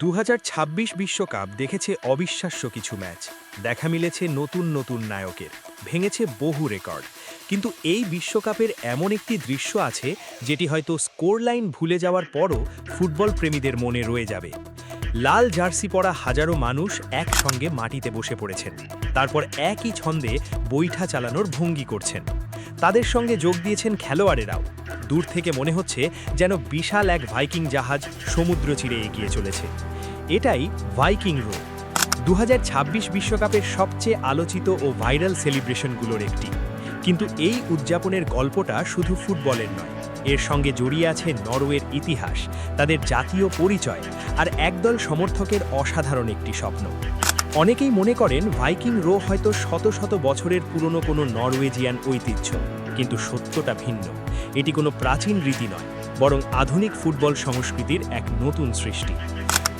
2026 বিশ্বকাপ দেখেছে অবিশ্বাস্য কিছু ম্যাচ। দেখা মিলেছে নতুন নতুন নায়কের, ভেঙেছে বহু রেকর্ড। কিন্তু এই বিশ্বকাপের এমন একটি দৃশ্য আছে যেটি হয়তো স্কোর লাইন ভুলে যাওয়ার পরও ফুটবল প্রেমীদের মনে রয়ে যাবে। লাল জার্সি পরা হাজারো মানুষ একসঙ্গে মাটিতে বসে পড়েছেন, তারপর একই ছন্দে বৈঠা চালানোর ভঙ্গি করছেন। তাদের সঙ্গে যোগ দিয়েছেন খেলোয়াড়েরাও। দূর থেকে মনে হচ্ছে যেন বিশাল এক ভাইকিং জাহাজ সমুদ্র চিরে এগিয়ে চলেছে। এটাই ভাইকিং রো, 2026 বিশ্বকাপের সবচেয়ে আলোচিত ও ভাইরাল সেলিব্রেশনগুলোর একটি। কিন্তু এই উদযাপনের গল্পটা শুধু ফুটবলের নয়, এর সঙ্গে জড়িয়ে আছে নরওয়ের ইতিহাস, তাদের জাতীয় পরিচয় আর একদল সমর্থকের অসাধারণ একটি স্বপ্ন। অনেকেই মনে করেন ভাইকিং রো হয়তো শত শত বছরের পুরনো কোনো নরওয়েজিয়ান ঐতিহ্য, কিন্তু সত্যটা ভিন্ন। এটি কোনো প্রাচীন রীতি নয়, বরং আধুনিক ফুটবল সংস্কৃতির এক নতুন সৃষ্টি।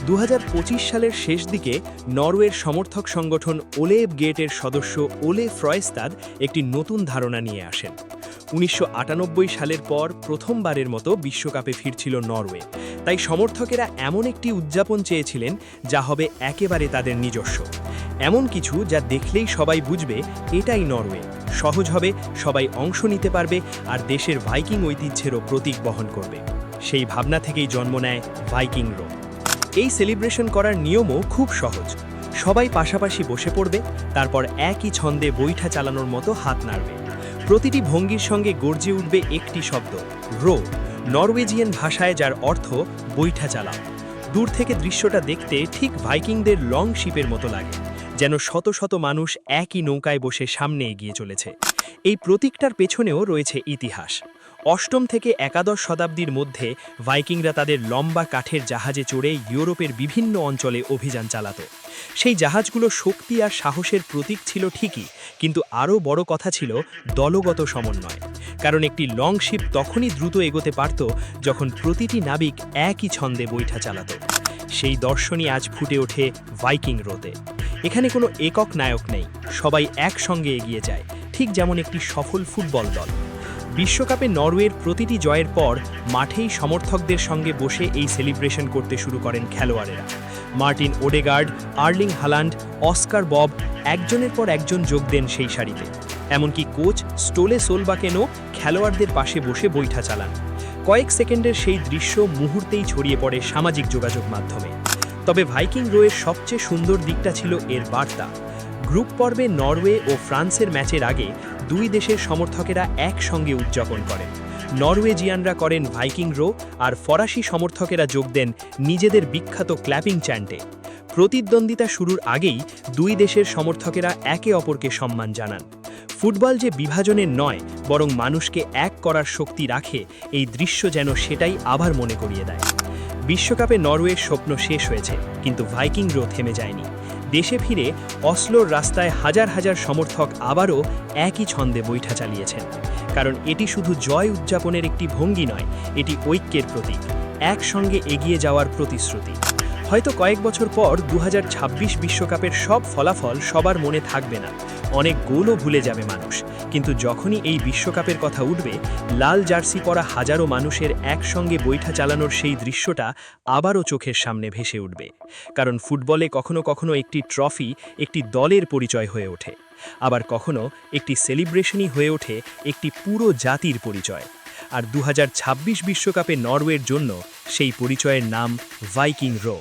2025 সালের শেষ দিকে নরওয়ের সমর্থক সংগঠন ওলেভ গেটের সদস্য ওলে ফ্রয়েস্তাদ একটি নতুন ধারণা নিয়ে আসেন। 1998 সালের পর প্রথমবারের মতো বিশ্বকাপে ফিরছিল নরওয়ে, তাই সমর্থকেরা এমন একটি উদযাপন চেয়েছিলেন যা হবে একেবারে তাদের নিজস্ব। এমন কিছু যা দেখলেই সবাই বুঝবে এটাই নরওয়ে, সহজ হবে, সবাই অংশ নিতে পারবে আর দেশের ভাইকিং ঐতিহ্যেরও প্রতীক বহন করবে। সেই ভাবনা থেকেই জন্ম নেয় ভাইকিং রো। এই সেলিব্রেশন করার নিয়মও খুব সহজ। সবাই পাশাপাশি বসে পড়বে, তারপর একই ছন্দে বৈঠা চালানোর মতো হাত নাড়বে। প্রতিটি ভঙ্গির সঙ্গে গর্জে উঠবে একটি শব্দ, রো, নরওয়েজিয়ান ভাষায় যার অর্থ বৈঠা চালাও। দূর থেকে দৃশ্যটা দেখতে ঠিক ভাইকিংদের লং শিপের মতো লাগে, যেন শত শত মানুষ একই নৌকায় বসে সামনে এগিয়ে চলেছে। এই প্রতীকটার পেছনেও রয়েছে ইতিহাস। অষ্টম থেকে একাদশ শতাব্দীর মধ্যে ভাইকিংরা তাদের লম্বা কাঠের জাহাজে চড়ে ইউরোপের বিভিন্ন অঞ্চলে অভিযান চালাত। সেই জাহাজগুলো শক্তি আর সাহসের প্রতীক ছিল ঠিকই, কিন্তু আরও বড় কথা ছিল দলগত সমন্বয়। কারণ একটি লং শিপ তখনই দ্রুত এগোতে পারত যখন প্রতিটি নাবিক একই ছন্দে বৈঠা চালাত। সেই দর্শনই আজ ফুটে ওঠে ভাইকিং রোতে। এখানে কোনো একক নায়ক নেই, সবাই একসঙ্গে এগিয়ে যায়, ঠিক যেমন একটি সফল ফুটবল দল। বিশ্বকাপে নরওয়ের প্রতিটি জয়ের পর মাঠেই সমর্থকদের সঙ্গে বসে এই সেলিব্রেশন করতে শুরু করেন খেলোয়াড়েরা। Martin Odegaard, Erling Haaland, Oscar Bobb একজনের পর একজন যোগ দেন সেই সারিতে। এমনকি কোচ স্টোলে সোলবাকেনও খেলোয়াড়দের পাশে বসে বৈঠা চালান। কয়েক সেকেন্ডের সেই দৃশ্য মুহূর্তেই ছড়িয়ে পড়ে সামাজিক যোগাযোগ মাধ্যমে। তবে ভাইকিং রোয়ের সবচেয়ে সুন্দর দিকটা ছিল এর বার্তা। গ্রুপ পর্বে নরওয়ে ও ফ্রান্সের ম্যাচের আগে দুই দেশের সমর্থকেরা একসঙ্গে উদযাপন করেন। নরওয়েজিয়ানরা করেন ভাইকিং রো আর ফরাসি সমর্থকেরা যোগ দেন নিজেদের বিখ্যাত ক্ল্যাপিং চ্যান্টে। প্রতিদ্বন্দ্বিতা শুরুর আগেই দুই দেশের সমর্থকেরা একে অপরকে সম্মান জানান। ফুটবল যে বিভাজনের নয়, বরং মানুষকে এক করার শক্তি রাখে, এই দৃশ্য যেন সেটাই আবার মনে করিয়ে দেয়। বিশ্বকাপে নরওয়ের স্বপ্ন শেষ হয়েছে, কিন্তু ভাইকিং রো থেমে যায়নি। দেশে ফিরে অসলোর রাস্তায় হাজার হাজার সমর্থক আবারও একই ছন্দে বৈঠা চালিয়েছেন। কারণ এটি শুধু জয় উদযাপনের একটি ভঙ্গি নয়, এটি ঐক্যের প্রতীক, একসঙ্গে এগিয়ে যাওয়ার প্রতিশ্রুতি। হয়তো কয়েক বছর পর 2026 বিশ্বকাপের সব ফলাফল সবার মনে থাকবে না, অনেক গোলও ভুলে যাবে মানুষ, কিন্তু যখনই এই বিশ্বকাপের কথা উঠবে, লাল জার্সি পরা হাজারো মানুষের একসঙ্গে বৈঠা চালানোর সেই দৃশ্যটা আবারও চোখের সামনে ভেসে উঠবে। কারণ ফুটবলে কখনো কখনো একটি ট্রফি একটি দলের পরিচয় হয়ে ওঠে, আবার কখনো একটি সেলিব্রেশনই হয়ে ওঠে একটি পুরো জাতির পরিচয়। আর 2026 বিশ্বকাপে নরওয়ের জন্য সেই পরিচয়ের নাম ভাইকিং রো।